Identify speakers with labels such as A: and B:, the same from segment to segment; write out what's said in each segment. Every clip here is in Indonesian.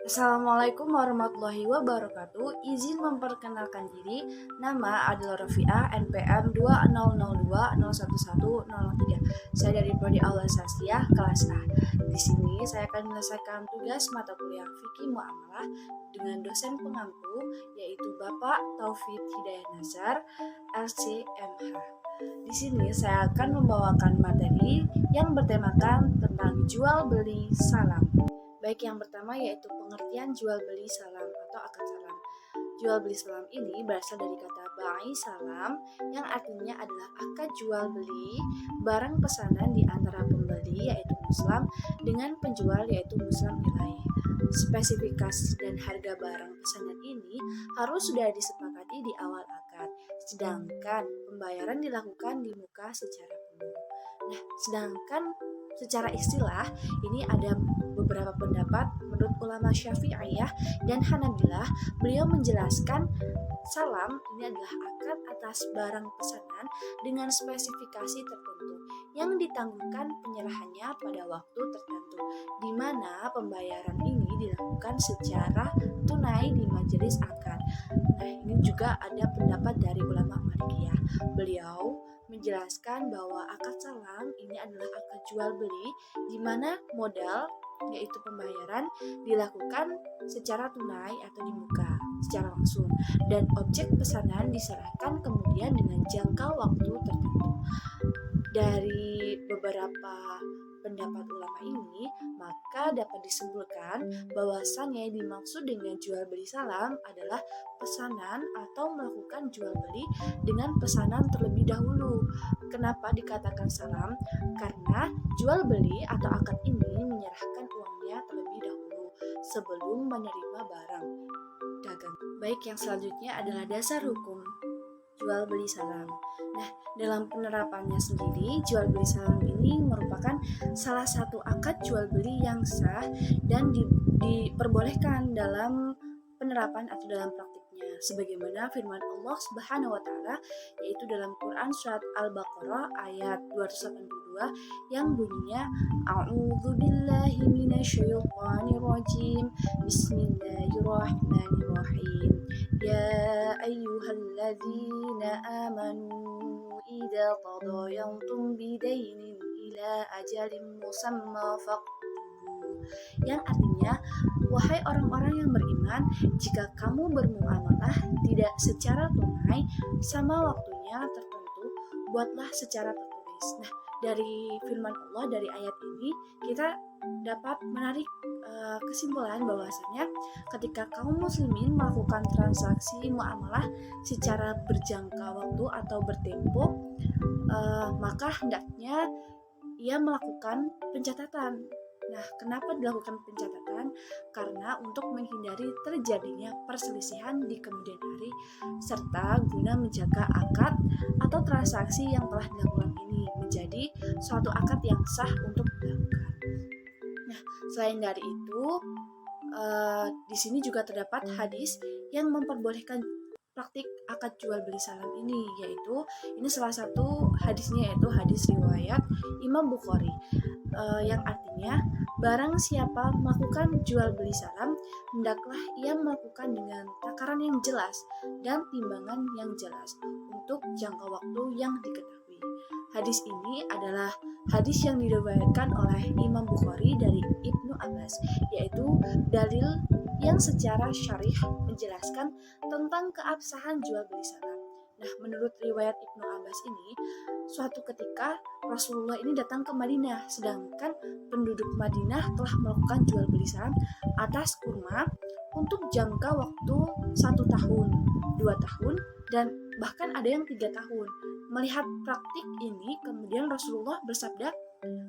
A: Assalamualaikum warahmatullahi wabarakatuh. Izin memperkenalkan diri. Nama Adil Rafi'ah, NPM 2002011003. Saya dari Prodi Aula Sasiyah kelas A. Di sini saya akan menyelesaikan tugas mata kuliah Fikih Muamalah dengan dosen pengampu yaitu Bapak Taufik Hidayat Nazar, LCMH. Di sini saya akan membawakan materi yang bertemakan tentang jual beli salam. Baik, yang pertama yaitu pengertian jual beli salam atau akad salam. Jual beli salam ini berasal dari kata bai salam yang artinya adalah akad jual beli barang pesanan di antara pembeli yaitu Muslim dengan penjual yaitu Muslim ilaih. Spesifikasi dan harga barang pesanan ini harus sudah disepakati di awal akad, sedangkan pembayaran dilakukan di muka secara penuh. Nah, sedangkan secara istilah ini ada beberapa pendapat. Menurut ulama Syafi'iyah dan Hanabilah, beliau menjelaskan salam ini adalah akad atas barang pesanan dengan spesifikasi tertentu yang ditangguhkan penyerahannya pada waktu tertentu, di mana pembayaran ini dilakukan secara tunai di majelis akad. Nah, ini juga ada pendapat dari ulama Malikiyah. Beliau menjelaskan bahwa akad salam ini adalah akad jual beli di mana modal yaitu pembayaran dilakukan secara tunai atau di muka secara langsung, dan objek pesanan diserahkan kemudian dengan jangka waktu tertentu. Dari beberapa pendapat ulama ini, maka dapat disimpulkan bahwasannya yang dimaksud dengan jual beli salam adalah pesanan atau melakukan jual beli dengan pesanan terlebih dahulu. Kenapa dikatakan salam? Karena jual beli atau akad ini menyerahkan uangnya terlebih dahulu sebelum menerima barang dagang. Baik, yang selanjutnya adalah dasar hukum jual beli salam. Nah, dalam penerapannya sendiri, jual beli salam ini merupakan salah satu akad jual beli yang sah dan diperbolehkan dalam penerapan atau dalam praktiknya, sebagaimana firman Allah Subhanahu wa taala yaitu dalam Quran surat Al-Baqarah ayat 282 yang bunyinya A'udzubillahi minasyaitonirrajim. Bismillahirrahmanirrahim. Ya ayyuhalladzina amanu idza tadayantum bidainin ila ajalin musamma faqtubu. Yang artinya, wahai orang-orang yang beriman, jika kamu bermuamalah tidak secara tunai sama waktunya tertentu, buatlah secara tertulis. Nah, dari firman Allah dari ayat ini kita dapat menarik kesimpulan bahwasanya ketika kaum muslimin melakukan transaksi muamalah secara berjangka waktu atau bertempo, maka hendaknya ia melakukan pencatatan. Nah, kenapa dilakukan pencatatan? Karena untuk menghindari terjadinya perselisihan di kemudian hari serta guna menjaga akad atau transaksi yang telah dilakukan ini menjadi suatu akad yang sah untuk dilakukan. Nah, selain dari itu, di sini juga terdapat hadis yang memperbolehkan praktik akad jual beli salam ini, yaitu ini salah satu hadisnya yaitu hadis riwayat Imam Bukhari yang artinya barang siapa melakukan jual beli salam hendaklah ia melakukan dengan takaran yang jelas dan timbangan yang jelas untuk jangka waktu yang diketahui. Hadis ini adalah hadis yang diriwayatkan oleh Imam Bukhari dari Ibnu Abbas, yaitu dalil yang secara syarih menjelaskan tentang keabsahan jual beli salam. Nah, menurut riwayat Ibnu Abbas ini, suatu ketika Rasulullah ini datang ke Madinah, sedangkan penduduk Madinah telah melakukan jual beli salam atas kurma untuk jangka waktu 1 tahun, 2 tahun, dan bahkan ada yang 3 tahun. Melihat praktik ini, kemudian Rasulullah bersabda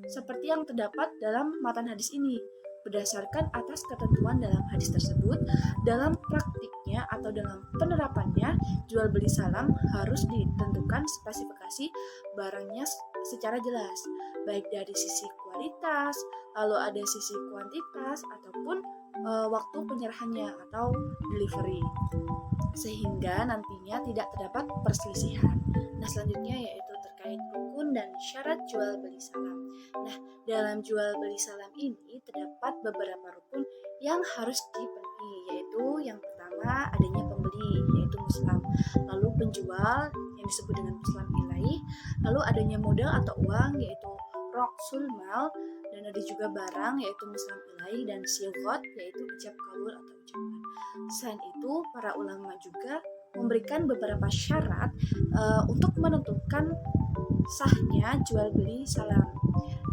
A: seperti yang terdapat dalam matan hadis ini. Berdasarkan atas ketentuan dalam hadis tersebut, dalam praktiknya atau dalam penerapannya, jual beli salam harus ditentukan spesifikasi barangnya secara jelas, baik dari sisi kualitas, lalu ada sisi kuantitas, ataupun waktu penyerahannya atau delivery, sehingga nantinya tidak terdapat perselisihan. Nah, selanjutnya yaitu terkait rukun salam dan syarat jual beli salam. Nah, dalam jual beli salam ini terdapat beberapa rukun yang harus dipenuhi, yaitu yang pertama adanya pembeli, yaitu muslim, lalu penjual yang disebut dengan muslim ilaih, lalu adanya modal atau uang, yaitu roksul mal, dan ada juga barang, yaitu muslim ilaih, dan silgot, yaitu ijab kabul atau ucapan. Selain itu, para ulama juga memberikan beberapa syarat untuk menentukan sahnya jual beli salam.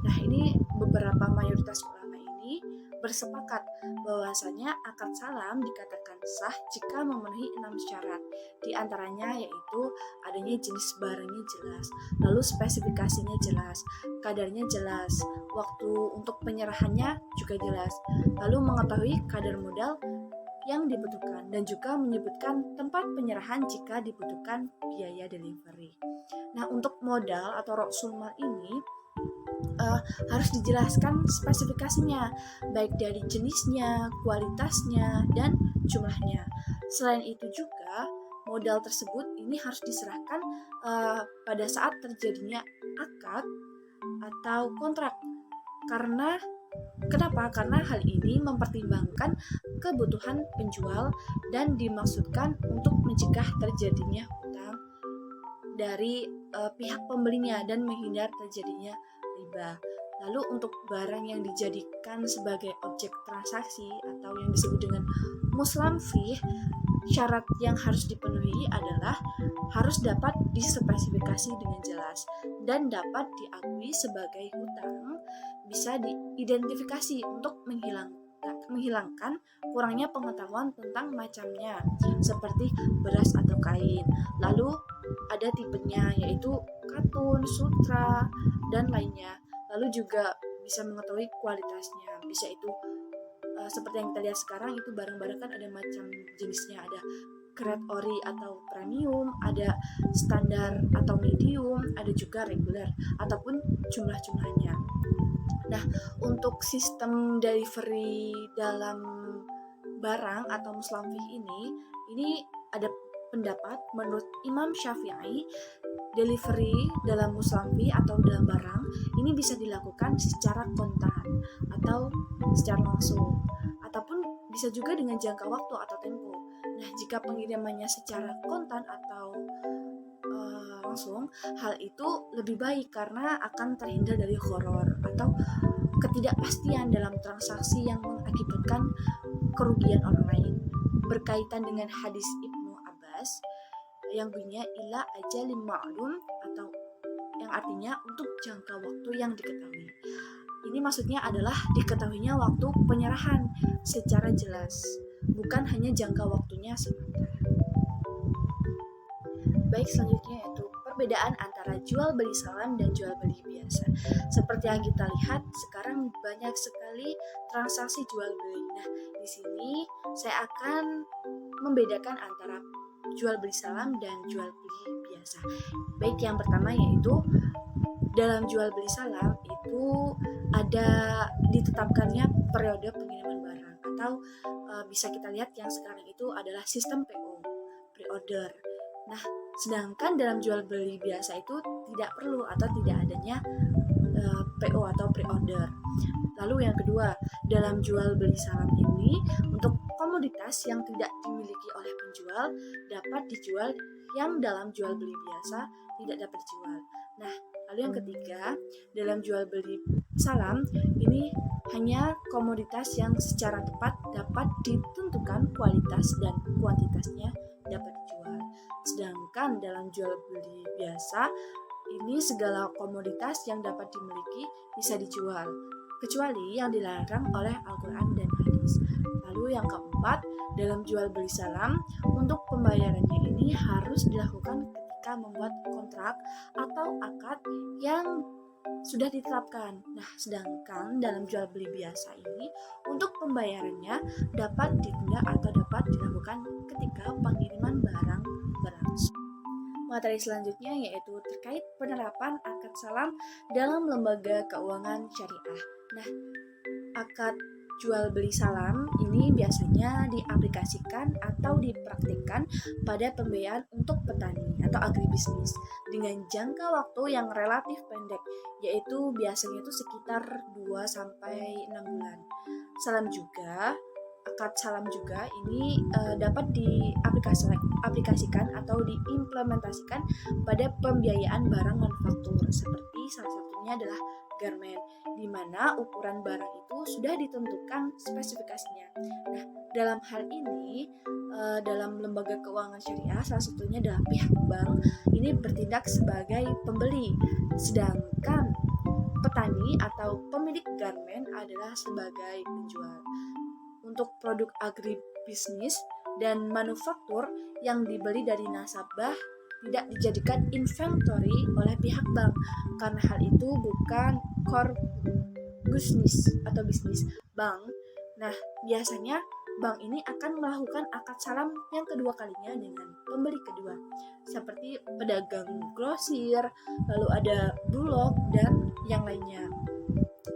A: Nah, ini beberapa mayoritas ulama ini bersepakat bahwasanya akad salam dikatakan sah jika memenuhi 6 syarat. Di antaranya yaitu adanya jenis barangnya jelas, lalu spesifikasinya jelas, kadarnya jelas, waktu untuk penyerahannya juga jelas, lalu mengetahui kadar modal yang dibutuhkan, dan juga menyebutkan tempat penyerahan jika dibutuhkan biaya delivery. Nah, untuk modal atau roksul mal ini harus dijelaskan spesifikasinya, baik dari jenisnya, kualitasnya, dan jumlahnya. Selain itu juga modal tersebut ini harus diserahkan pada saat terjadinya akad atau kontrak. Kenapa? Karena hal ini mempertimbangkan kebutuhan penjual dan dimaksudkan untuk mencegah terjadinya hutang dari pihak pembelinya dan menghindar terjadinya riba. Lalu untuk barang yang dijadikan sebagai objek transaksi atau yang disebut dengan muslim fih, syarat yang harus dipenuhi adalah harus dapat dispesifikasi dengan jelas dan dapat diakui sebagai hutang, bisa diidentifikasi untuk menghilangkan kurangnya pengetahuan tentang macamnya, seperti beras atau kain. Lalu ada tipenya, yaitu katun, sutra, dan lainnya. Lalu juga bisa mengetahui kualitasnya, bisa itu seperti yang kita lihat sekarang, itu barang-barang kan ada macam jenisnya, ada grade ori atau premium, ada standar atau medium, ada juga reguler ataupun jumlah-jumlahnya. Nah, untuk sistem delivery dalam barang atau muslim fih ini ada pendapat menurut Imam Syafi'i, delivery dalam muslim fih atau dalam barang ini bisa dilakukan secara kontan atau secara langsung, ataupun bisa juga dengan jangka waktu atau tempo. Nah, jika pengirimannya secara kontan atau langsung, hal itu lebih baik karena akan terhindar dari horor atau ketidakpastian dalam transaksi yang mengakibatkan kerugian orang lain. Berkaitan dengan hadis Ibnu Abbas yang bunyinya ila ajalin ma'lum, atau yang artinya untuk jangka waktu yang diketahui. Ini maksudnya adalah diketahuinya waktu penyerahan secara jelas, bukan hanya jangka waktunya semata. Baik, selanjutnya yaitu perbedaan antara jual beli salam dan jual beli biasa. Seperti yang kita lihat sekarang banyak sekali transaksi jual beli. Nah, di sini saya akan membedakan antara jual beli salam dan jual beli biasa. Baik, yang pertama yaitu dalam jual beli salam itu ada ditetapkannya periode pengiriman barang, atau bisa kita lihat yang sekarang itu adalah sistem PO, pre-order. Nah, sedangkan dalam jual beli biasa itu tidak perlu atau tidak adanya PO atau pre-order. Lalu yang kedua, dalam jual beli salam ini untuk komoditas yang tidak dimiliki oleh penjual dapat dijual, yang dalam jual beli biasa tidak dapat dijual. Nah, lalu yang ketiga, dalam jual beli salam ini hanya komoditas yang secara tepat dapat ditentukan kualitas dan kuantitasnya dapat dijual. Sedangkan dalam jual beli biasa ini segala komoditas yang dapat dimiliki bisa dijual, kecuali yang dilarang oleh Al-Quran dan hadis. Lalu yang keempat, dalam jual beli salam untuk pembayarannya ini harus dilakukan ketika membuat kontrak atau akad yang sudah ditetapkan. Nah, sedangkan dalam jual beli biasa ini untuk pembayarannya dapat ditunda atau dapat dilakukan ketika pengiriman barang berlangsung. Materi selanjutnya yaitu terkait penerapan akad salam dalam lembaga keuangan syariah. Nah, akad jual beli salam ini biasanya diaplikasikan atau dipraktikkan pada pembiayaan untuk petani atau agribisnis dengan jangka waktu yang relatif pendek, yaitu biasanya itu sekitar 2 sampai 6 bulan. Akad salam juga ini dapat diaplikasikan atau diimplementasikan pada pembiayaan barang manufaktur, seperti salah satunya adalah garment, di mana ukuran barang itu sudah ditentukan spesifikasinya. Nah, dalam hal ini dalam lembaga keuangan syariah salah satunya adalah pihak bank ini bertindak sebagai pembeli, sedangkan petani atau pemilik garment adalah sebagai penjual. Untuk produk agribisnis dan manufaktur yang dibeli dari nasabah tidak dijadikan inventory oleh pihak bank karena hal itu bukan core business atau bisnis bank. Nah, biasanya bank ini akan melakukan akad salam yang kedua kalinya dengan pembeli kedua, seperti pedagang grosir, lalu ada bulog, dan yang lainnya.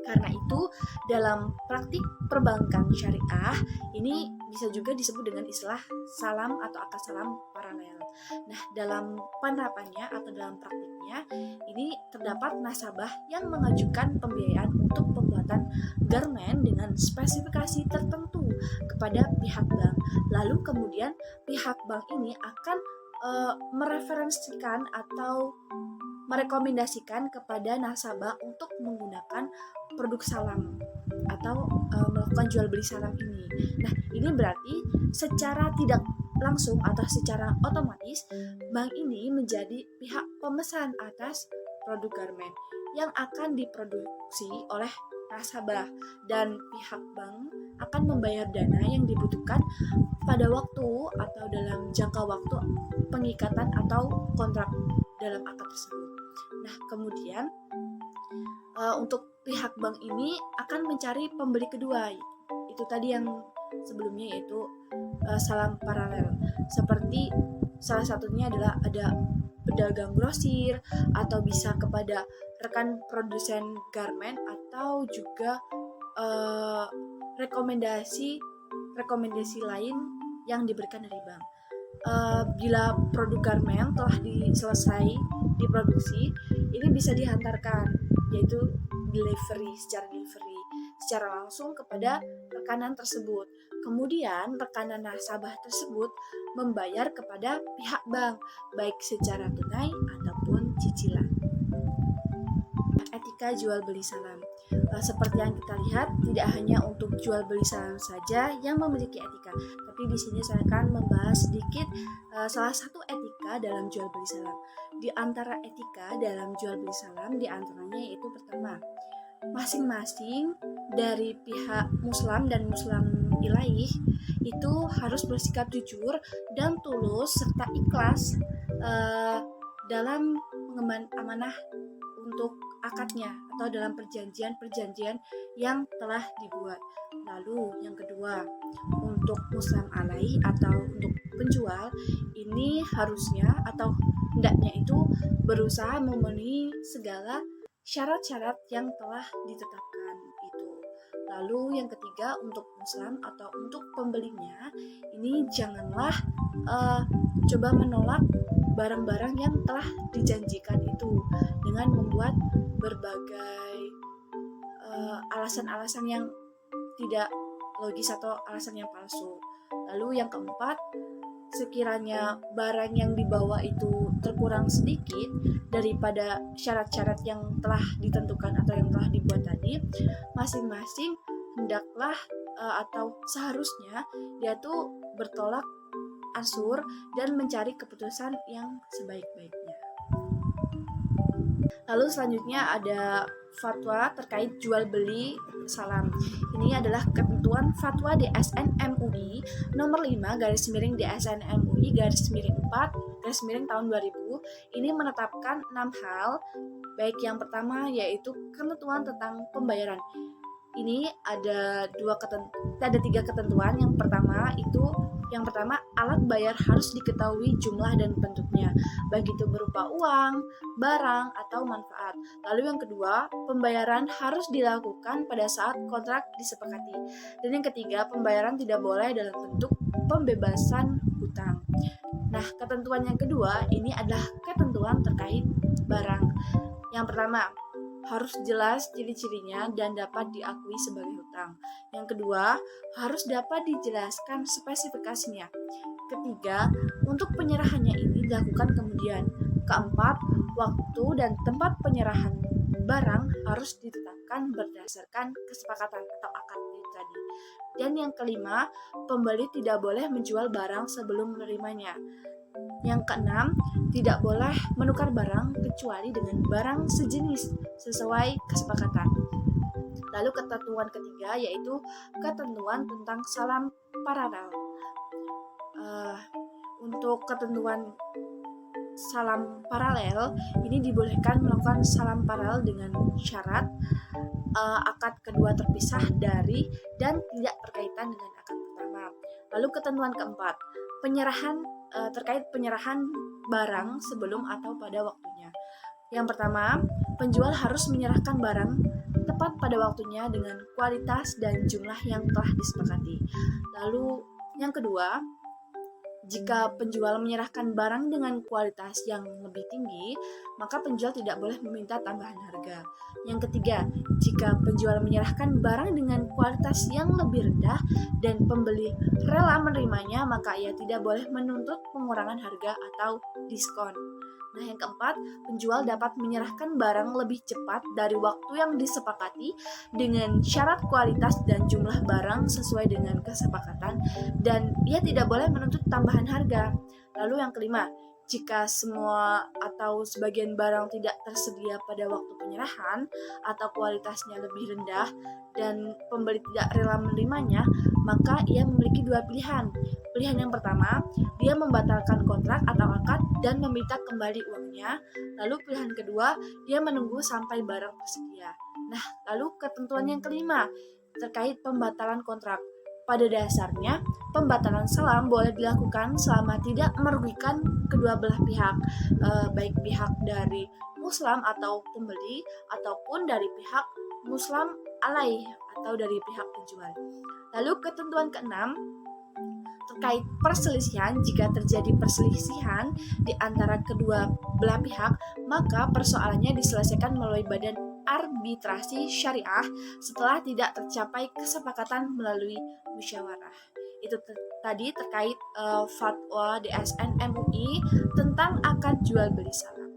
A: Karena itu, dalam praktik perbankan syariah, ini bisa juga disebut dengan istilah salam atau akad salam paralel. Nah, dalam penerapannya atau dalam praktiknya, ini terdapat nasabah yang mengajukan pembiayaan untuk pembuatan garment dengan spesifikasi tertentu kepada pihak bank. Lalu kemudian pihak bank ini akan mereferensikan atau merekomendasikan kepada nasabah untuk menggunakan produk salam atau melakukan jual beli salam ini. Nah, ini berarti secara tidak langsung atau secara otomatis bank ini menjadi pihak pemesan atas produk garment yang akan diproduksi oleh nasabah, dan pihak bank akan membayar dana yang dibutuhkan pada waktu atau dalam jangka waktu pengikatan atau kontrak dalam akad tersebut. Nah, kemudian untuk pihak bank ini akan mencari pembeli kedua. Itu tadi yang sebelumnya, yaitu salam paralel. Seperti salah satunya adalah ada pedagang grosir, atau bisa kepada rekan produsen garment, atau juga rekomendasi lain yang diberikan dari bank. Bila produk garment telah selesai diproduksi, ini bisa dihantarkan, yaitu secara delivery secara langsung kepada rekanan tersebut. Kemudian rekanan nasabah tersebut membayar kepada pihak bank, baik secara tunai ataupun cicilan. Etika jual beli salam. Seperti yang kita lihat, tidak hanya untuk jual beli salam saja yang memiliki etika, tapi di sini saya akan membahas sedikit salah satu etika dalam jual beli salam. Di antara etika dalam jual beli salam, di antaranya yaitu pertama, masing-masing dari pihak muslim dan muslim ilaih itu harus bersikap jujur dan tulus serta ikhlas dalam mengemban amanah untuk akadnya atau dalam perjanjian yang telah dibuat. Lalu yang kedua, untuk muslim alaih atau untuk penjual, ini harusnya atau hendaknya itu berusaha memenuhi segala syarat-syarat yang telah ditetapkan itu. Lalu yang ketiga, untuk muslim atau untuk pembelinya, ini janganlah coba menolak barang-barang yang telah dijanjikan itu dengan membuat berbagai alasan-alasan yang tidak logis atau alasan yang palsu. Lalu yang keempat, sekiranya barang yang dibawa itu terkurang sedikit daripada syarat-syarat yang telah ditentukan atau yang telah dibuat tadi, masing-masing hendaklah atau seharusnya dia tuh bertolak ansur dan mencari keputusan yang sebaik-baiknya. Lalu selanjutnya ada fatwa terkait jual beli salam. Ini adalah ketentuan fatwa DSN MUI nomor 5 /DSN MUI /4 tahun 2000. Ini menetapkan 6 hal, baik yang pertama yaitu ketentuan tentang pembayaran. Ini ada 3 ketentuan. Yang pertama itu Yang pertama, alat bayar harus diketahui jumlah dan bentuknya, baik itu berupa uang, barang, atau manfaat. Lalu yang kedua, pembayaran harus dilakukan pada saat kontrak disepakati. Dan yang ketiga, pembayaran tidak boleh dalam bentuk pembebasan hutang. Nah, ketentuan yang kedua ini adalah ketentuan terkait barang. Yang pertama, harus jelas ciri-cirinya dan dapat diakui sebagai hutang. Yang kedua, harus dapat dijelaskan spesifikasinya. Ketiga, untuk penyerahannya ini dilakukan kemudian. Keempat, waktu dan tempat penyerahan barang harus ditetapkan berdasarkan kesepakatan atau akad tadi. Dan yang kelima, pembeli tidak boleh menjual barang sebelum menerimanya. Yang keenam, tidak boleh menukar barang kecuali dengan barang sejenis sesuai kesepakatan. Lalu ketentuan ketiga yaitu ketentuan tentang salam paralel. Untuk ketentuan salam paralel ini dibolehkan melakukan salam paralel dengan syarat akad kedua terpisah dari dan tidak berkaitan dengan akad pertama. Lalu ketentuan keempat, terkait penyerahan barang sebelum atau pada waktunya. Yang pertama, penjual harus menyerahkan barang tepat pada waktunya dengan kualitas dan jumlah yang telah disepakati. Lalu yang kedua, jika penjual menyerahkan barang dengan kualitas yang lebih tinggi, maka penjual tidak boleh meminta tambahan harga. Yang ketiga, jika penjual menyerahkan barang dengan kualitas yang lebih rendah dan pembeli rela menerimanya, maka ia tidak boleh menuntut pengurangan harga atau diskon. Nah, yang keempat, penjual dapat menyerahkan barang lebih cepat dari waktu yang disepakati dengan syarat kualitas dan jumlah barang sesuai dengan kesepakatan, dan ia tidak boleh menuntut tambahan harga. Lalu yang kelima, jika semua atau sebagian barang tidak tersedia pada waktu penyerahan atau kualitasnya lebih rendah dan pembeli tidak rela menerimanya, maka ia memiliki dua pilihan. Pilihan yang pertama, dia membatalkan kontrak atau akad dan meminta kembali uangnya. Lalu pilihan kedua, dia menunggu sampai barang tersedia. Nah, lalu ketentuan yang kelima terkait pembatalan kontrak. Pada dasarnya, pembatalan salam boleh dilakukan selama tidak merugikan kedua belah pihak, baik pihak dari muslim atau pembeli ataupun dari pihak muslim alai atau dari pihak penjual. Lalu ketentuan keenam terkait perselisihan. Jika terjadi perselisihan di antara kedua belah pihak, maka persoalannya diselesaikan melalui badan arbitrasi syariah setelah tidak tercapai kesepakatan melalui musyawarah. Itu tadi terkait fatwa DSN MUI tentang akad jual beli salam.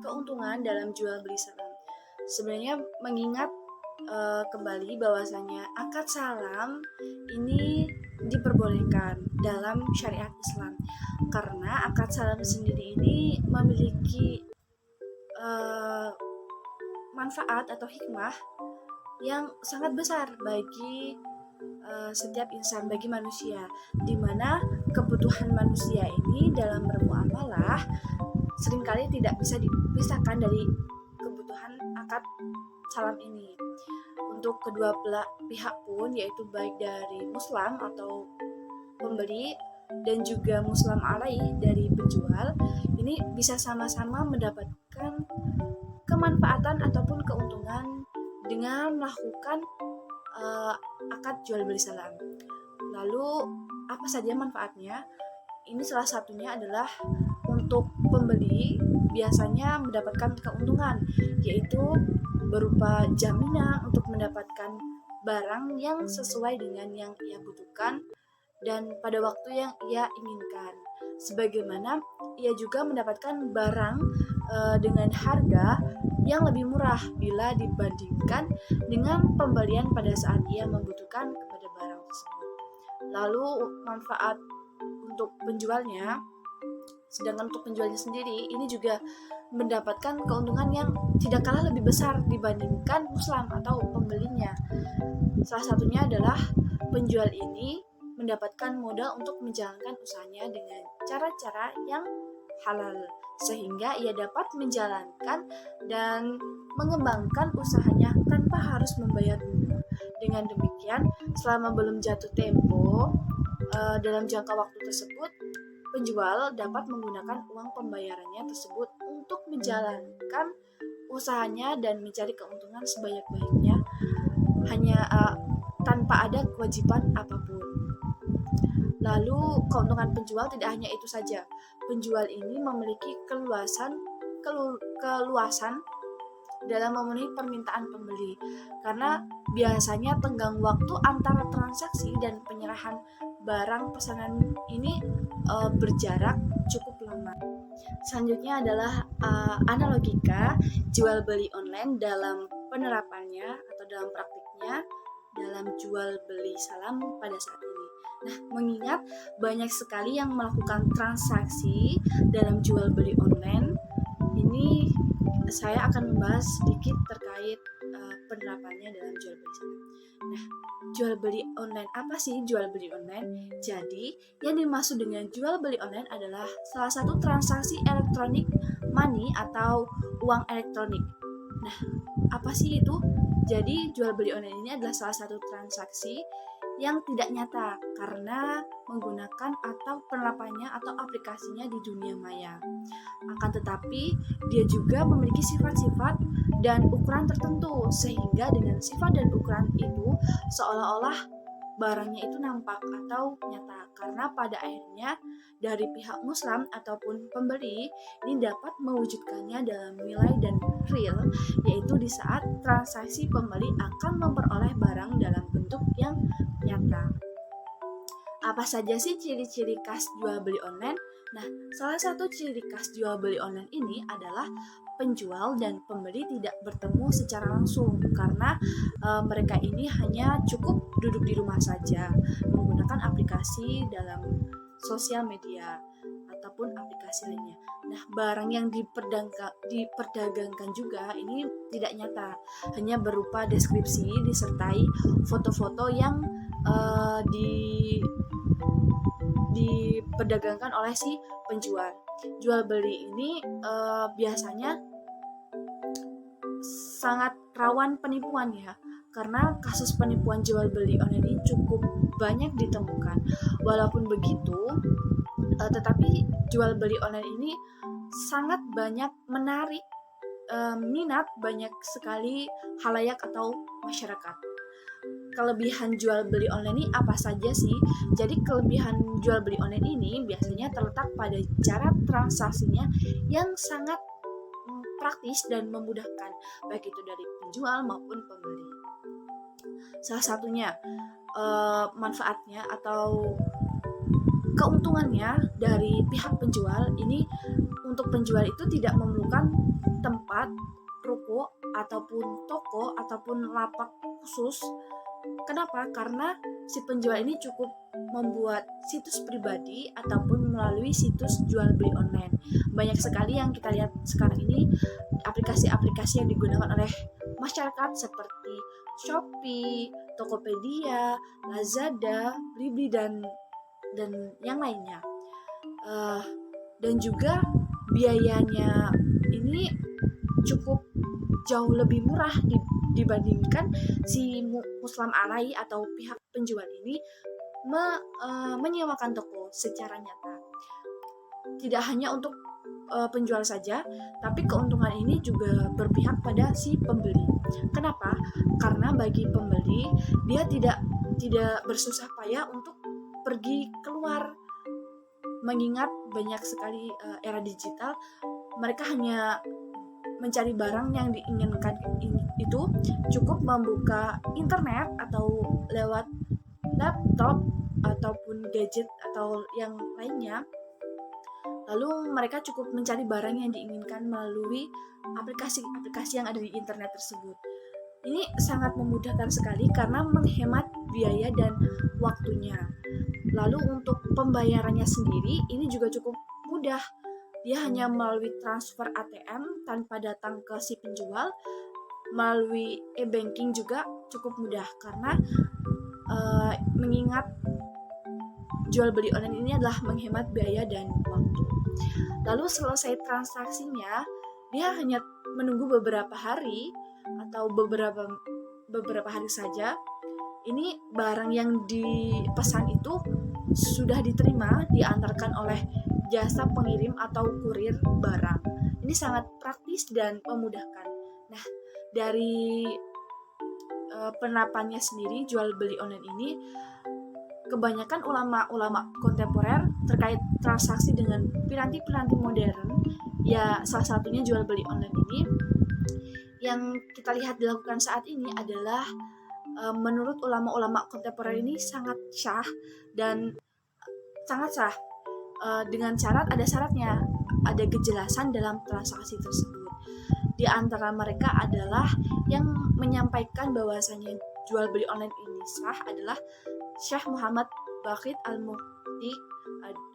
A: Keuntungan dalam jual beli salam. Sebenarnya mengingat kembali bahwasanya akad salam ini diperbolehkan dalam syariat Islam karena akad salam sendiri ini memiliki manfaat atau hikmah yang sangat besar bagi setiap insan, bagi manusia, di mana kebutuhan manusia ini dalam bermuamalah seringkali tidak bisa dipisahkan dari kebutuhan akad salam ini. Untuk kedua pihak pun, yaitu baik dari muslim atau pembeli dan juga muslim alai dari penjual, ini bisa sama-sama mendapatkan kemanfaatan ataupun keuntungan dengan melakukan akad jual beli salam. Lalu apa saja manfaatnya? Ini salah satunya adalah untuk pembeli biasanya mendapatkan keuntungan, yaitu berupa jaminan untuk mendapatkan barang yang sesuai dengan yang ia butuhkan dan pada waktu yang ia inginkan. Sebagaimana ia juga mendapatkan barang dengan harga yang lebih murah bila dibandingkan dengan pembelian pada saat ia membutuhkan kepada barang tersebut. Lalu manfaat untuk penjualnya, sedangkan untuk penjualnya sendiri ini juga mendapatkan keuntungan yang tidak kalah lebih besar dibandingkan muslim atau pembelinya. Salah satunya adalah penjual ini mendapatkan modal untuk menjalankan usahanya dengan cara-cara yang halal, sehingga ia dapat menjalankan dan mengembangkan usahanya tanpa harus membayar bunga. Dengan demikian, selama belum jatuh tempo, dalam jangka waktu tersebut, penjual dapat menggunakan uang pembayarannya tersebut untuk menjalankan usahanya dan mencari keuntungan sebanyak-banyaknya, hanya tanpa ada kewajiban apapun. Lalu keuntungan penjual tidak hanya itu saja. Penjual ini memiliki keluasan dalam memenuhi permintaan pembeli, karena biasanya tenggang waktu antara transaksi dan penyerahan barang pesanan ini berjarak cukup lama. Selanjutnya adalah analogika jual beli online dalam penerapannya atau dalam praktiknya dalam jual beli salam pada saat ini. Nah, mengingat banyak sekali yang melakukan transaksi dalam jual beli online, ini saya akan membahas sedikit terkait penerapannya dalam jual beli salam. Nah, jual beli online, apa sih jual beli online? Jadi, yang dimaksud dengan jual beli online adalah salah satu transaksi elektronik money atau uang elektronik. Nah, apa sih itu? Jadi, jual beli online ini adalah salah satu transaksi yang tidak nyata karena menggunakan atau penerapannya atau aplikasinya di dunia maya. Akan tetapi, dia juga memiliki sifat-sifat dan ukuran tertentu, sehingga dengan sifat dan ukuran itu seolah-olah barangnya itu nampak atau nyata, karena pada akhirnya dari pihak muslim ataupun pembeli ini dapat mewujudkannya dalam nilai dan real, yaitu di saat transaksi pembeli akan memperoleh barang dalam bentuk yang nyata. Apa saja sih ciri-ciri khas jual beli online? Nah, salah satu ciri khas jual beli online ini adalah penjual dan pembeli tidak bertemu secara langsung, karena mereka ini hanya cukup duduk di rumah saja menggunakan aplikasi dalam sosial media ataupun aplikasi lainnya. Nah, barang yang diperdagangkan juga ini tidak nyata, hanya berupa deskripsi disertai foto-foto yang diperdagangkan oleh si penjual. Jual beli ini biasanya sangat rawan penipuan ya, karena kasus penipuan jual beli online ini cukup banyak ditemukan. Walaupun begitu, tetapi jual beli online ini sangat banyak menarik minat banyak sekali halayak atau masyarakat. Kelebihan jual beli online ini apa saja sih? Jadi kelebihan jual beli online ini biasanya terletak pada cara transaksinya yang sangat praktis dan memudahkan, baik itu dari penjual maupun pembeli. Salah satunya manfaatnya atau keuntungannya dari pihak penjual ini, untuk penjual itu tidak memerlukan tempat, ruko, ataupun toko, ataupun lapak khusus. Kenapa? Karena si penjual ini cukup membuat situs pribadi ataupun melalui situs jual beli online. Banyak sekali yang kita lihat sekarang ini aplikasi-aplikasi yang digunakan oleh masyarakat seperti Shopee, Tokopedia, Lazada, Blibli dan yang lainnya. Dan juga biayanya ini cukup jauh lebih murah dibandingkan si Muslim Arai atau pihak penjual ini menyewakan toko secara nyata. Tidak hanya untuk penjual saja, tapi keuntungan ini juga berpihak pada si pembeli. Kenapa? Karena bagi pembeli, dia tidak bersusah payah untuk pergi keluar, mengingat banyak sekali era digital, mereka hanya mencari barang yang diinginkan itu cukup membuka internet atau lewat laptop ataupun gadget atau yang lainnya. Lalu mereka cukup mencari barang yang diinginkan melalui aplikasi-aplikasi yang ada di internet tersebut. Ini sangat memudahkan sekali karena menghemat biaya dan waktunya. Lalu untuk pembayarannya sendiri ini juga cukup mudah. Dia hanya melalui transfer ATM tanpa datang ke si penjual. Melalui e-banking juga cukup mudah karena mengingat jual beli online ini adalah menghemat biaya dan waktu. Lalu selesai transaksinya, dia hanya menunggu beberapa hari atau beberapa hari saja. Ini barang yang dipesan itu sudah diterima diantarkan oleh jasa pengirim atau kurir barang. Ini sangat praktis dan memudahkan. Nah, dari penerapannya sendiri jual beli online ini, kebanyakan ulama-ulama kontemporer terkait transaksi dengan piranti-piranti modern, ya salah satunya jual beli online ini, yang kita lihat dilakukan saat ini adalah menurut ulama-ulama kontemporer ini sangat syah dan sangat sah, dengan ada syaratnya, ada kejelasan dalam transaksi tersebut. Di antara mereka adalah yang menyampaikan bahwasanya jual beli online ini sah adalah Syekh Muhammad Baqir Al-Mufti,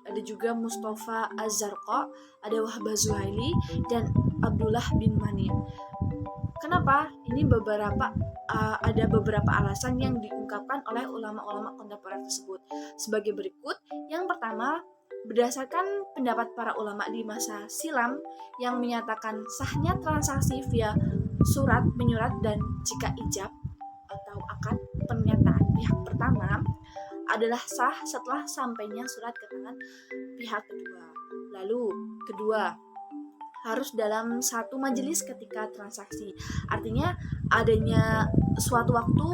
A: ada juga Mustafa Az-Zarqa, ada Wahbah Zuhaili, dan Abdullah bin Mani. Kenapa? Ini ada beberapa alasan yang diungkapkan oleh ulama-ulama kontemporer tersebut sebagai berikut. Yang pertama, berdasarkan pendapat para ulama di masa silam yang menyatakan sahnya transaksi via surat menyurat, dan jika ijab atau akad pernyataan pihak pertama adalah sah setelah sampainya surat ke tangan pihak kedua. Lalu kedua, harus dalam satu majelis ketika transaksi. Artinya adanya suatu waktu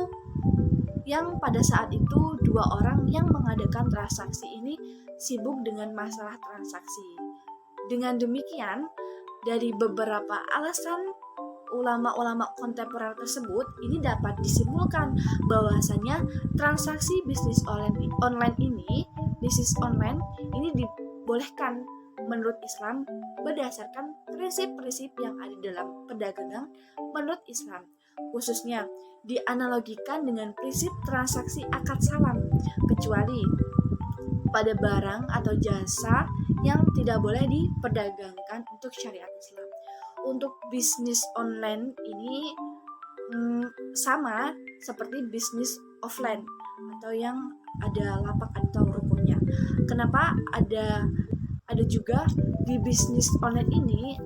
A: yang pada saat itu dua orang yang mengadakan transaksi ini sibuk dengan masalah transaksi. Dengan demikian, dari beberapa alasan ulama-ulama kontemporer tersebut, ini dapat disimpulkan bahwasanya transaksi bisnis online ini dibolehkan menurut Islam berdasarkan prinsip-prinsip yang ada dalam perdagangan menurut Islam, khususnya dianalogikan dengan prinsip transaksi akad salam, kecuali pada barang atau jasa yang tidak boleh diperdagangkan untuk syariat Islam. Untuk bisnis online ini sama seperti bisnis offline atau yang ada lapak atau rukunnya. Kenapa ada juga di bisnis online ini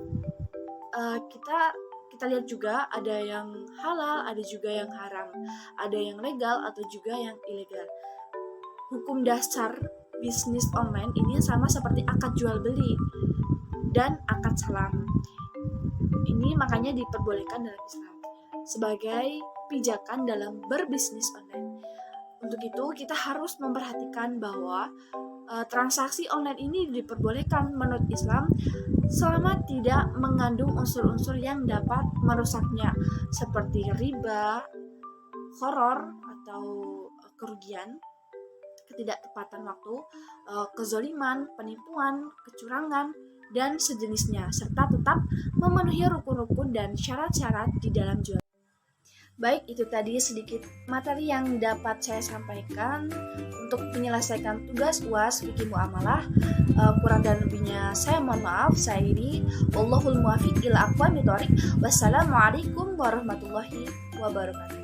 A: kita lihat juga ada yang halal, ada juga yang haram, ada yang legal atau juga yang ilegal. Hukum dasar bisnis online ini sama seperti akad jual beli dan akad salam. Ini makanya diperbolehkan dalam Islam sebagai pijakan dalam berbisnis online. Untuk itu kita harus memperhatikan bahwa transaksi online ini diperbolehkan menurut Islam selama tidak mengandung unsur-unsur yang dapat merusaknya seperti riba, horor atau kerugian, ketidaktepatan waktu, kezoliman, penipuan, kecurangan, dan sejenisnya, serta tetap memenuhi rukun-rukun dan syarat-syarat di dalam jual. Baik, itu tadi sedikit materi yang dapat saya sampaikan untuk menyelesaikan tugas UAS Fikih Muamalah. Kurang dan lebihnya saya mohon maaf. Saya ini wallahul muwaffiq ila aqwamit thoriq. Wassalamualaikum warahmatullahi wabarakatuh.